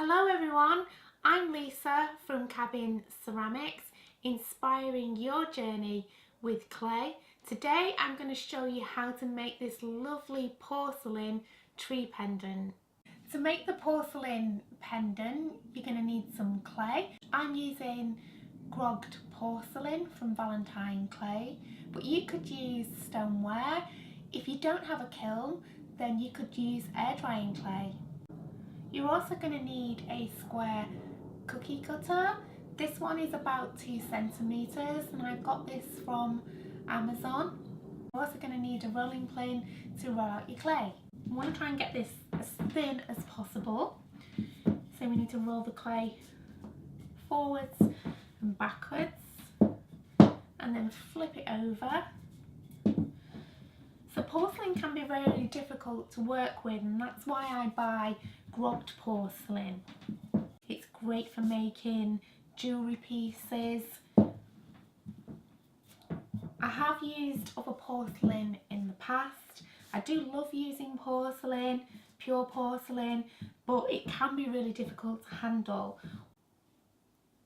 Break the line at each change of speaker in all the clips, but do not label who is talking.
Hello everyone, I'm Lisa from Cabin Ceramics, inspiring your journey with clay. Today I'm going to show you how to make this lovely porcelain tree pendant. To make the porcelain pendant, you're going to need some clay. I'm using grogged porcelain from Valentine clay, but you could use stoneware. If you don't have a kiln, then you could use air drying clay. You're also going to need a square cookie cutter. This one is about 2 centimeters and I got this from Amazon. You're also going to need a rolling pin to roll out your clay. You want to try and get this as thin as possible. So we need to roll the clay forwards and backwards and then flip it over. So porcelain can be very difficult to work with, and that's why I buy grogged porcelain. It's great for making jewellery pieces. I have used other porcelain in the past. I do love using porcelain, pure porcelain, but it can be really difficult to handle.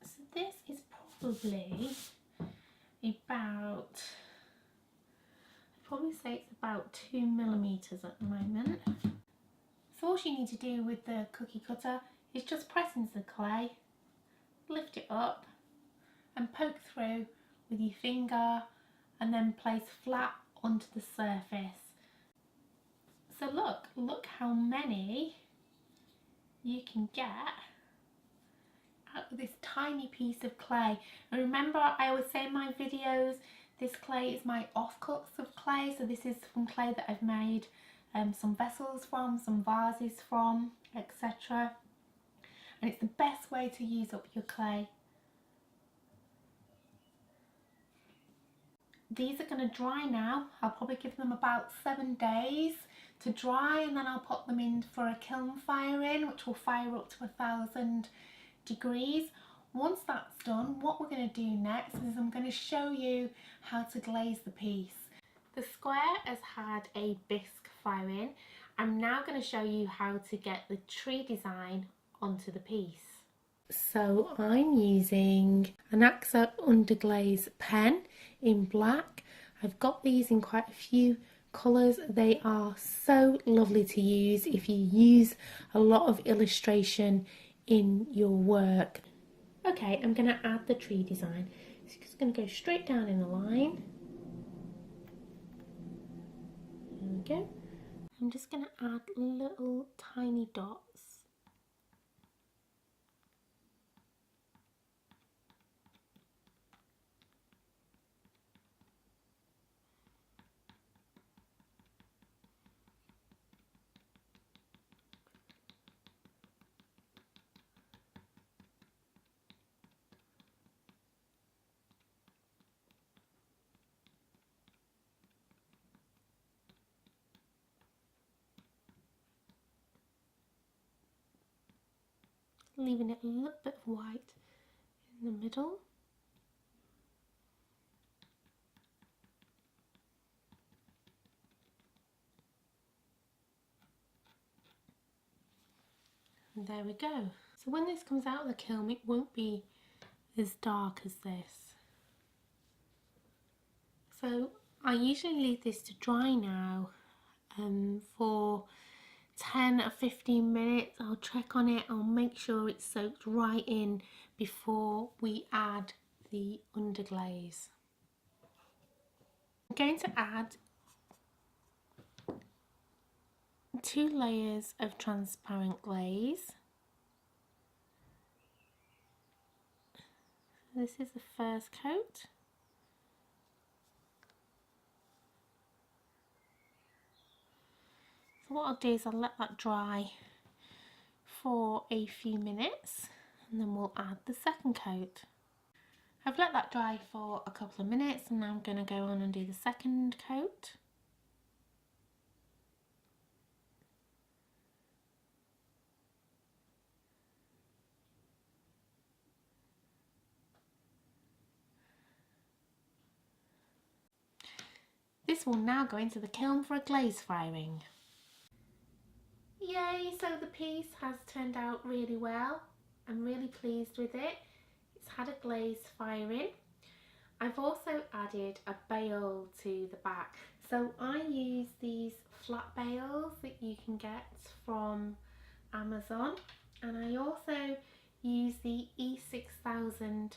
So this is probably say it's about 2 millimeters at the moment. So all you need to do with the cookie cutter is just press into the clay, lift it up and poke through with your finger and then place flat onto the surface. So look how many you can get out of this tiny piece of clay. And remember, I always say in my videos, this clay is my offcuts of clay. So this is from clay that I've made some vessels from, some vases from, etc. And it's the best way to use up your clay. These are going to dry now. I'll probably give them about 7 days to dry, and then I'll put them in for a kiln firing, which will fire up to 1000 degrees. Once that's done, what we're going to do next is I'm going to show you how to glaze the piece. The square has had a bisque firing. I'm now going to show you how to get the tree design onto the piece. So I'm using an AXA underglaze pen in black. I've got these in quite a few colours. They are so lovely to use if you use a lot of illustration in your work. Okay, I'm going to add the tree design. So it's going to go straight down in a line. There we go. I'm just going to add little tiny dots. Leaving it a little bit of white in the middle. And there we go. So when this comes out of the kiln, it won't be as dark as this. So I usually leave this to dry now for 10 or 15 minutes. I'll check on it, I'll make sure it's soaked right in before we add the underglaze. I'm going to add 2 layers of transparent glaze. This is the first coat. So what I'll do is I'll let that dry for a few minutes and then we'll add the second coat. I've let that dry for a couple of minutes and now I'm going to go on and do the second coat. This will now go into the kiln for a glaze firing. yay, so the piece has turned out really well. I'm really pleased with it. It's had a glazed firing. I've also added a bail to the back. So I use these flat bails that you can get from Amazon, and I also use the E6000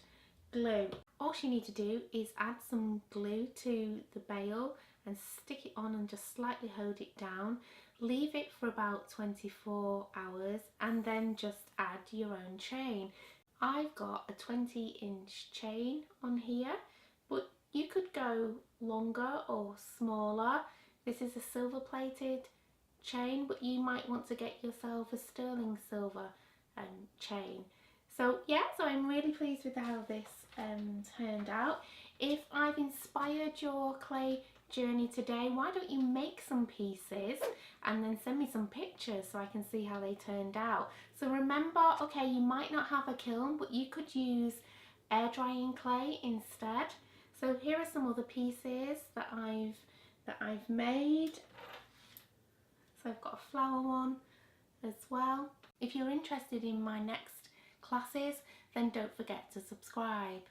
glue. All you need to do is add some glue to the bail and stick it on and just slightly hold it down. Leave it for about 24 hours and then just add your own chain. I've got a 20-inch chain on here, but you could go longer or smaller. This is a silver plated chain, but you might want to get yourself a sterling silver chain. So yeah, so I'm really pleased with how this turned out. If I've inspired your clay journey today, why don't you make some pieces and then send me some pictures so I can see how they turned out. So remember, okay, you might not have a kiln, but you could use air drying clay instead. So here are some other pieces that I've made. So I've got a flower one as well. If you're interested in my next classes, then don't forget to subscribe.